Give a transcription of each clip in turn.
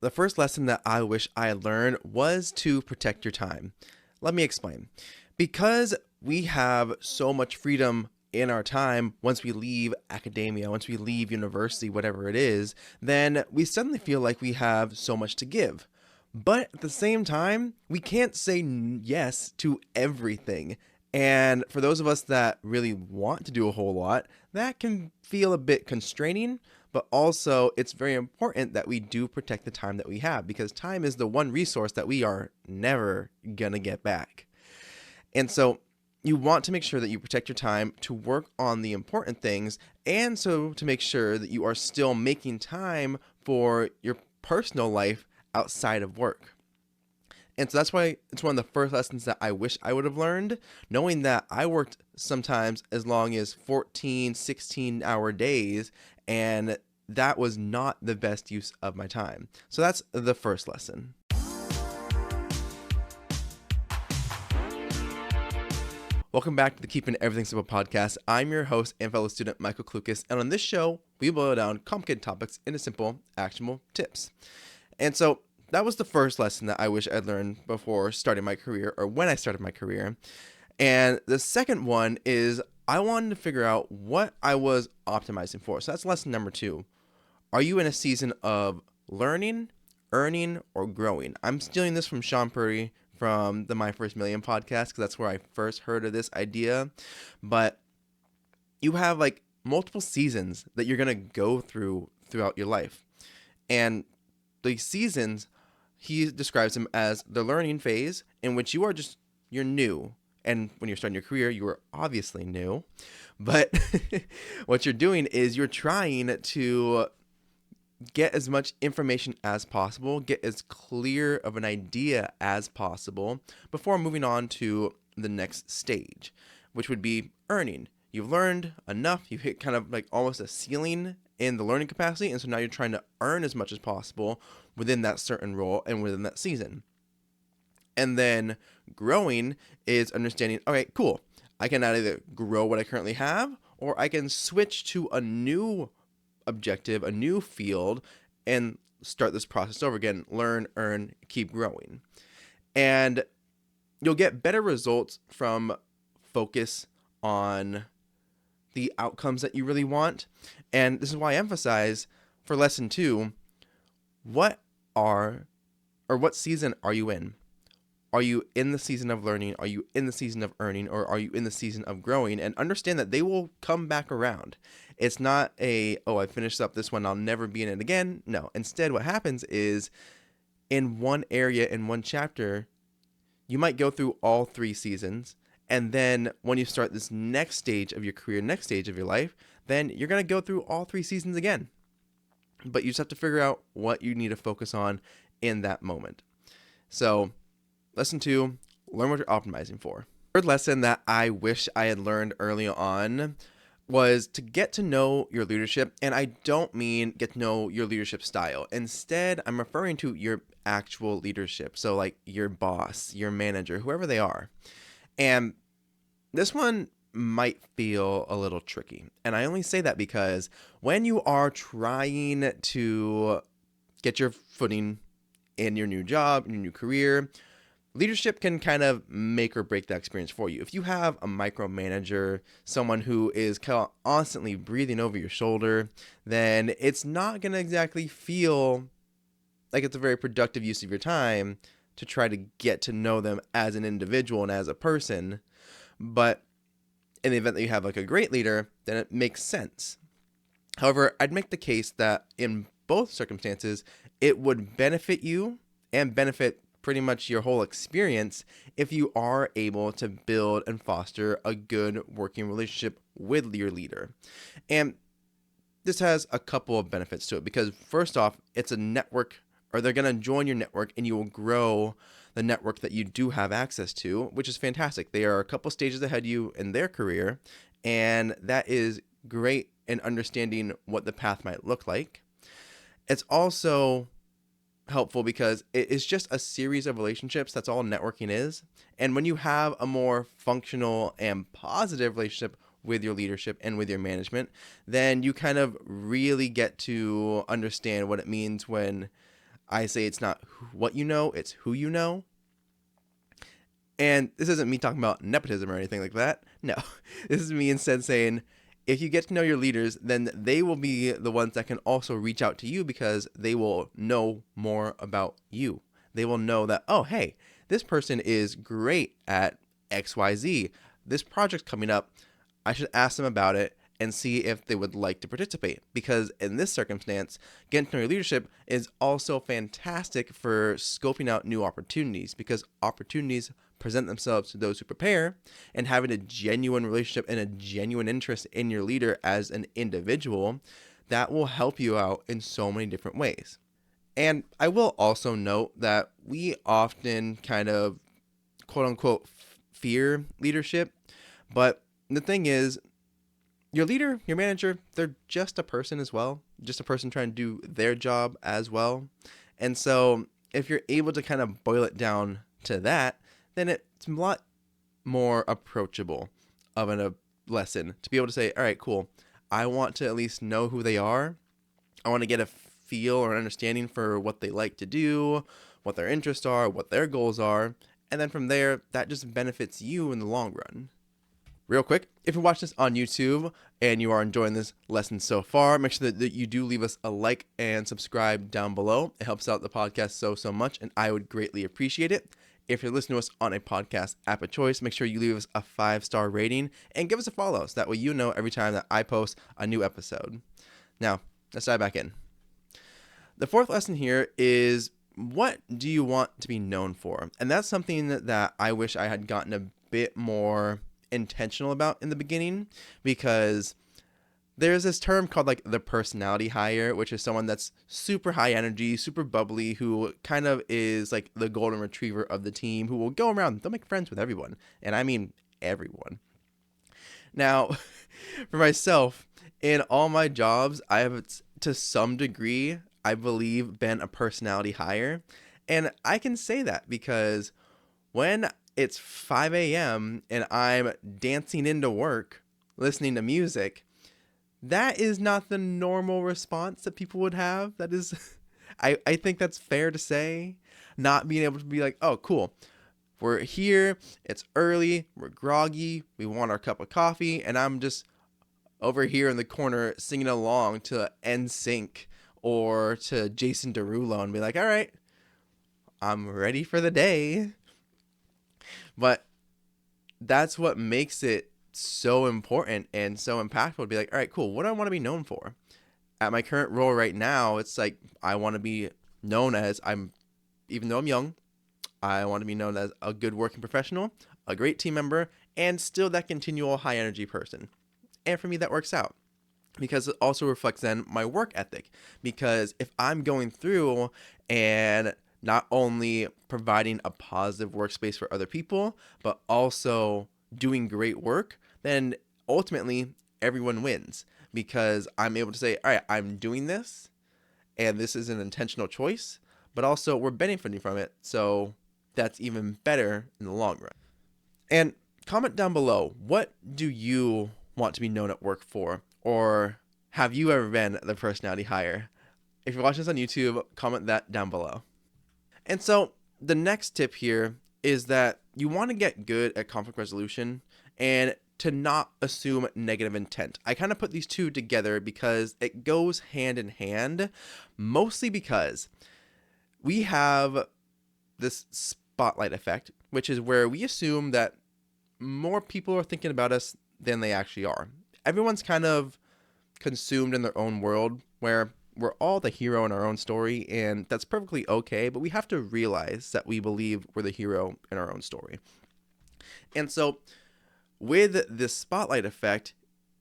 The first lesson that I wish I had learned was to protect your time. Let me explain. Because we have so much freedom in our time once we leave academia, once we leave university, whatever it is, then we suddenly feel like we have so much to give. But at the same time, we can't say yes to everything. And for those of us that really want to do a whole lot, that can feel a bit constraining, but also it's very important that we do protect the time that we have because time is the one resource that we are never gonna get back. And so you want to make sure that you protect your time to work on the important things and so to make sure that you are still making time for your personal life outside of work. And so that's why it's one of the first lessons that I wish I would have learned, knowing that I worked sometimes as long as 14, 16-hour days, and that was not the best use of my time. So that's the first lesson. Welcome back to the Keeping Everything Simple podcast. I'm your host and fellow student, Michael Klukas, and on this show, we boil down complicated topics into simple, actionable tips. And so that was the first lesson that I wish I'd learned before starting my career or when I started my career. And the second one is I wanted to figure out what I was optimizing for. So that's lesson number 2. Are you in a season of learning, earning, or growing? I'm stealing this from Sean Purdy from the My First Million podcast because that's where I first heard of this idea. But you have like multiple seasons that you're going to go through throughout your life. And the seasons, he describes them as the learning phase in which you're new. And when you're starting your career, you are obviously new. But what you're doing is you're trying to get as much information as possible, get as clear of an idea as possible before moving on to the next stage, which would be earning. You've learned enough, you've hit kind of like almost a ceiling in the learning capacity, and so now you're trying to earn as much as possible within that certain role and within that season. And then growing is understanding, okay, cool, I can either grow what I currently have, or I can switch to a new objective, a new field, and start this process over again. Learn, earn, keep growing. And you'll get better results from focus on the outcomes that you really want. And this is why I emphasize for lesson 2, what season are you in? Are you in the season of learning? Are you in the season of earning? Or are you in the season of growing? And understand that they will come back around. It's not I finished up this one, I'll never be in it again. No, instead what happens is in one area, in one chapter, you might go through all 3 seasons. And then when you start this next stage of your career, next stage of your life, then you're going to go through all 3 seasons again. But you just have to figure out what you need to focus on in that moment. So lesson 2, learn what you're optimizing for. Third lesson that I wish I had learned early on was to get to know your leadership. And I don't mean get to know your leadership style. Instead, I'm referring to your actual leadership. So like your boss, your manager, whoever they are. And this one might feel a little tricky. And I only say that because when you are trying to get your footing in your new job, in your new career, leadership can kind of make or break that experience for you. If you have a micromanager, someone who is constantly breathing over your shoulder, then it's not going to exactly feel like it's a very productive use of your time to try to get to know them as an individual and as a person. But in the event that you have like a great leader, then it makes sense. However, I'd make the case that in both circumstances, it would benefit you and benefit pretty much your whole experience if you are able to build and foster a good working relationship with your leader. And this has a couple of benefits to it because first off, it's a network, or they're going to join your network and you will grow the network that you do have access to, which is fantastic. They are a couple stages ahead of you in their career, and that is great in understanding what the path might look like. It's also helpful because it is just a series of relationships. That's all networking is. And when you have a more functional and positive relationship with your leadership and with your management, then you kind of really get to understand what it means when I say it's not what you know, it's who you know. And this isn't me talking about nepotism or anything like that. No, this is me instead saying, if you get to know your leaders, then they will be the ones that can also reach out to you because they will know more about you. They will know that, oh, hey, this person is great at XYZ. This project's coming up. I should ask them about it and see if they would like to participate. Because in this circumstance, getting to know your leadership is also fantastic for scoping out new opportunities, because opportunities present themselves to those who prepare, and having a genuine relationship and a genuine interest in your leader as an individual, that will help you out in so many different ways. And I will also note that we often kind of quote unquote fear leadership, but the thing is, your leader, your manager, they're just a person as well, just a person trying to do their job as well. And so if you're able to kind of boil it down to that, then it's a lot more approachable of a lesson to be able to say, all right, cool. I want to at least know who they are. I want to get a feel or an understanding for what they like to do, what their interests are, what their goals are. And then from there, that just benefits you in the long run. Real quick, if you're watching this on YouTube and you are enjoying this lesson so far, make sure that you do leave us a like and subscribe down below. It helps out the podcast so much, and I would greatly appreciate it. If you're listening to us on a podcast app of choice, make sure you leave us a 5-star rating and give us a follow, so that way you know every time that I post a new episode. Now, let's dive back in. The fourth lesson here is, what do you want to be known for? And that's something that I wish I had gotten a bit more intentional about in the beginning, because there's this term called like the personality hire, which is someone that's super high energy, super bubbly, who kind of is like the golden retriever of the team, who will go around, they'll make friends with everyone. And I mean everyone. Now, for myself, in all my jobs, I have, to some degree, I believe, been a personality hire. And I can say that because when it's 5 a.m. and I'm dancing into work, listening to music, that is not the normal response that people would have. That is, I think that's fair to say. Not being able to be like, oh, cool, we're here, it's early, we're groggy, we want our cup of coffee, and I'm just over here in the corner singing along to NSYNC or to Jason Derulo and be like, all right, I'm ready for the day. But that's what makes it so important and so impactful to be like, all right, cool, what do I want to be known for? At my current role right now, it's like I want to be known as, even though I'm young, I want to be known as a good working professional, a great team member, and still that continual high energy person. And for me, that works out, because it also reflects then my work ethic. Because if I'm going through and not only providing a positive workspace for other people, but also doing great work, then ultimately everyone wins, because I'm able to say, all right, I'm doing this, and this is an intentional choice, but also we're benefiting from it. So that's even better in the long run. And comment down below, what do you want to be known at work for? Or have you ever been the personality hire? If you're watching this on YouTube, comment that down below. And so the next tip here is that you want to get good at conflict resolution and to not assume negative intent. I kind of put these two together because it goes hand in hand, mostly because we have this spotlight effect, which is where we assume that more people are thinking about us than they actually are. Everyone's kind of consumed in their own world, where we're all the hero in our own story, and that's perfectly okay, but we have to realize that we believe we're the hero in our own story. And so with this spotlight effect,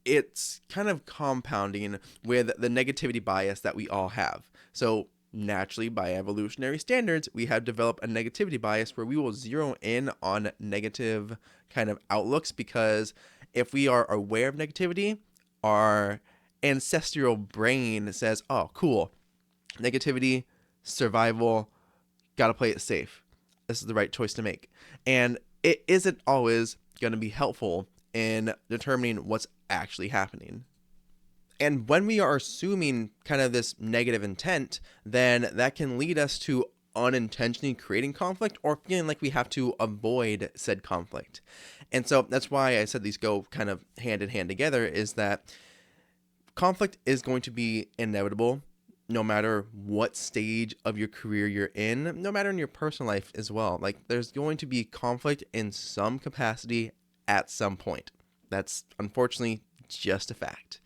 it's kind of compounding with the negativity bias that we all have. So naturally, by evolutionary standards, we have developed a negativity bias where we will zero in on negative kind of outlooks, because if we are aware of negativity, our ancestral brain says, oh, cool, negativity, survival, gotta play it safe. This is the right choice to make. And it isn't always going to be helpful in determining what's actually happening. And when we are assuming kind of this negative intent, then that can lead us to unintentionally creating conflict or feeling like we have to avoid said conflict. And so that's why I said these go kind of hand in hand together, is that conflict is going to be inevitable no matter what stage of your career you're in, no matter in your personal life as well. Like, there's going to be conflict in some capacity at some point. That's unfortunately just a fact.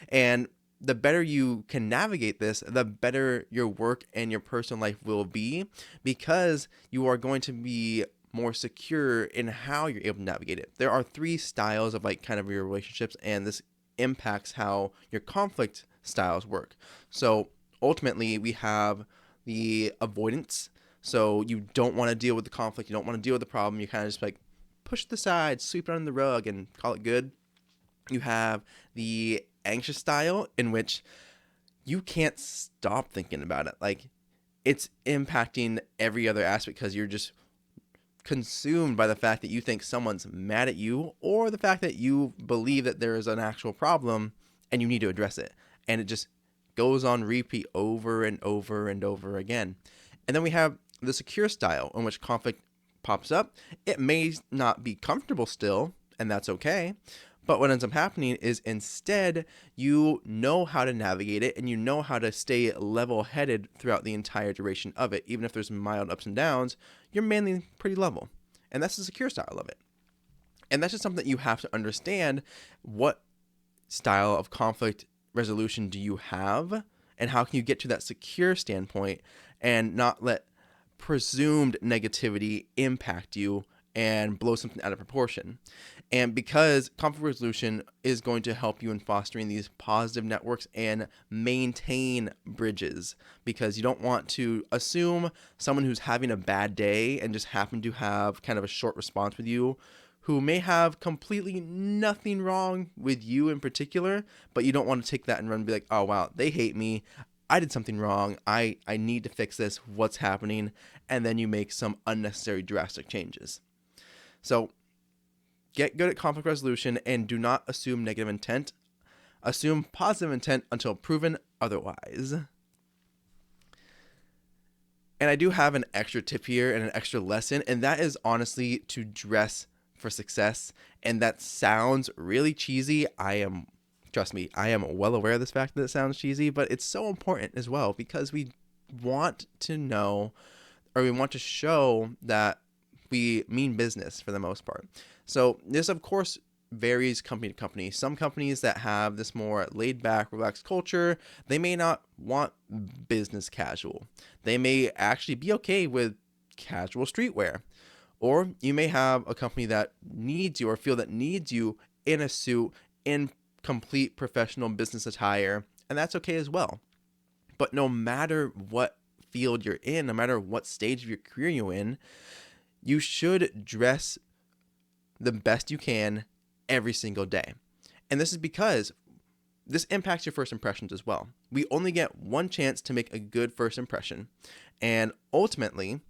And the better you can navigate this, the better your work and your personal life will be, because you are going to be more secure in how you're able to navigate it. There are 3 styles of like kind of your relationships, and this impacts how your conflict styles work. So ultimately, we have the avoidance. So you don't want to deal with the conflict, you don't want to deal with the problem, you kind of just like push it aside, sweep it under the rug, and call it good. You have the anxious style, in which you can't stop thinking about it. Like, it's impacting every other aspect because you're just consumed by the fact that you think someone's mad at you, or the fact that you believe that there is an actual problem and you need to address it. And it just goes on repeat over and over and over again. And then we have the secure style, in which conflict pops up. It may not be comfortable still, and that's okay. But what ends up happening is, instead, you know how to navigate it, and you know how to stay level-headed throughout the entire duration of it. Even if there's mild ups and downs, you're mainly pretty level. And that's the secure style of it. And that's just something that you have to understand. What style of conflict resolution do you have, and how can you get to that secure standpoint and not let presumed negativity impact you and blow something out of proportion. And because conflict resolution is going to help you in fostering these positive networks and maintain bridges, because you don't want to assume someone who's having a bad day and just happen to have kind of a short response with you, who may have completely nothing wrong with you in particular, but you don't want to take that and run and be like, oh wow, they hate me, I did something wrong, I need to fix this, what's happening? And then you make some unnecessary drastic changes. So get good at conflict resolution and do not assume negative intent. Assume positive intent until proven otherwise. And I do have an extra tip here and an extra lesson, and that is honestly to dress for success. And that sounds really cheesy. Trust me, I am well aware of this fact that it sounds cheesy, but it's so important as well, because we want to know, or we want to show that we mean business for the most part. So this, of course, varies company to company. Some companies that have this more laid back, relaxed culture, they may not want business casual. They may actually be okay with casual streetwear. Or you may have a company that needs you, or feel that needs you in a suit, in complete professional business attire, and that's okay as well. But no matter what field you're in, no matter what stage of your career you're in, you should dress the best you can every single day. And this is because this impacts your first impressions as well. We only get one chance to make a good first impression. And ultimately,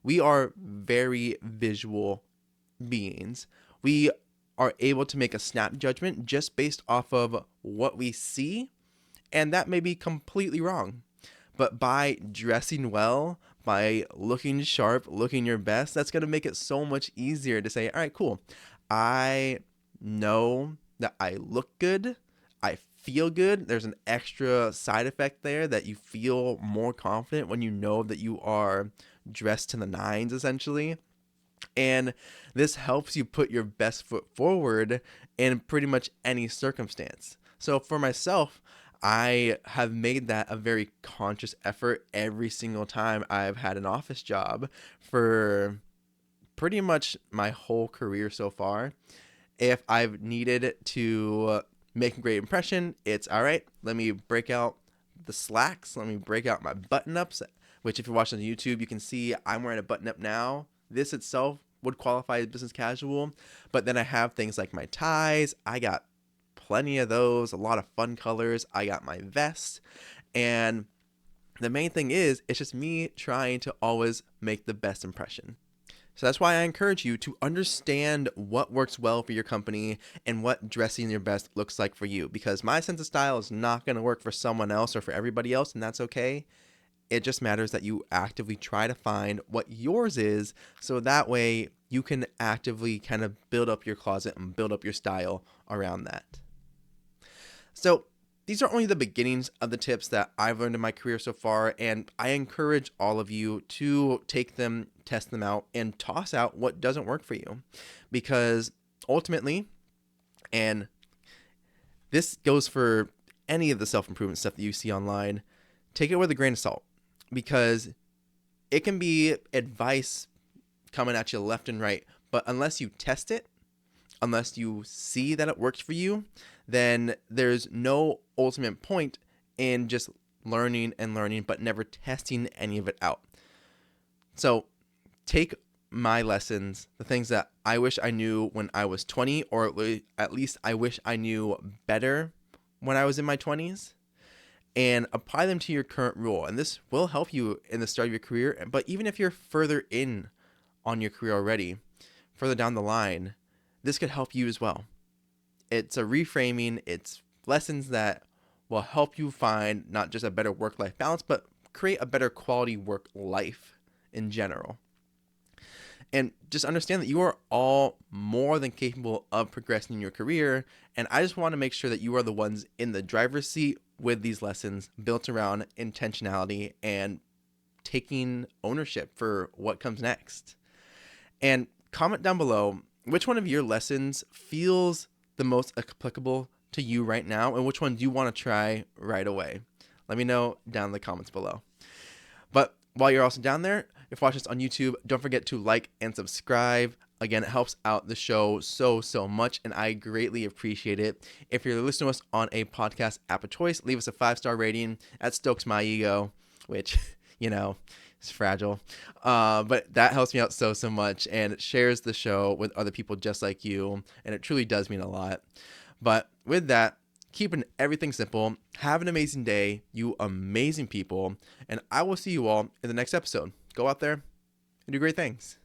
we are very visual beings. We are able to make a snap judgment just based off of what we see, and that may be completely wrong. But by dressing well, by looking sharp, looking your best, that's going to make it so much easier to say, all right, cool. I know that I look good. I feel good. There's an extra side effect there that you feel more confident when you know that you are dressed to the nines, essentially. And this helps you put your best foot forward in pretty much any circumstance. So for myself, I have made that a very conscious effort every single time I've had an office job for pretty much my whole career so far. If I've needed to make a great impression, it's all right, let me break out the slacks, let me break out my button-ups, which if you're watching on YouTube, you can see I'm wearing a button-up now. This itself would qualify as business casual, but then I have things like my ties. I got plenty of those, a lot of fun colors. I got my vest, and the main thing is, it's just me trying to always make the best impression. So that's why I encourage you to understand what works well for your company and what dressing your best looks like for you. Because my sense of style is not going to work for someone else or for everybody else, and that's okay. It just matters that you actively try to find what yours is, so that way you can actively kind of build up your closet and build up your style around that. So these are only the beginnings of the tips that I've learned in my career so far, and I encourage all of you to take them, test them out, and toss out what doesn't work for you. Because ultimately, and this goes for any of the self-improvement stuff that you see online, take it with a grain of salt, because it can be advice coming at you left and right, but unless you test it, unless you see that it works for you, then there's no ultimate point in just learning and learning, but never testing any of it out. So take my lessons, the things that I wish I knew when I was 20, or at least I wish I knew better when I was in my 20s, and apply them to your current role. And this will help you in the start of your career, but even if you're further in on your career already, further down the line, this could help you as well. It's a reframing, it's lessons that will help you find not just a better work-life balance, but create a better quality work life in general. And just understand that you are all more than capable of progressing in your career. And I just want to make sure that you are the ones in the driver's seat with these lessons built around intentionality and taking ownership for what comes next. And comment down below which one of your lessons feels the most applicable to you right now, and which one do you want to try right away. Let me know down in the comments below. But while you're also down there, if you're watching this on YouTube, don't forget to like and subscribe. Again, it helps out the show so much, and I greatly appreciate it. If you're listening to us on a podcast app of choice, leave us a 5-star rating. That stokes my ego, which, it's fragile. But that helps me out so much, and it shares the show with other people just like you, and it truly does mean a lot. But with that, keeping everything simple, have an amazing day, you amazing people, and I will see you all in the next episode. Go out there and do great things.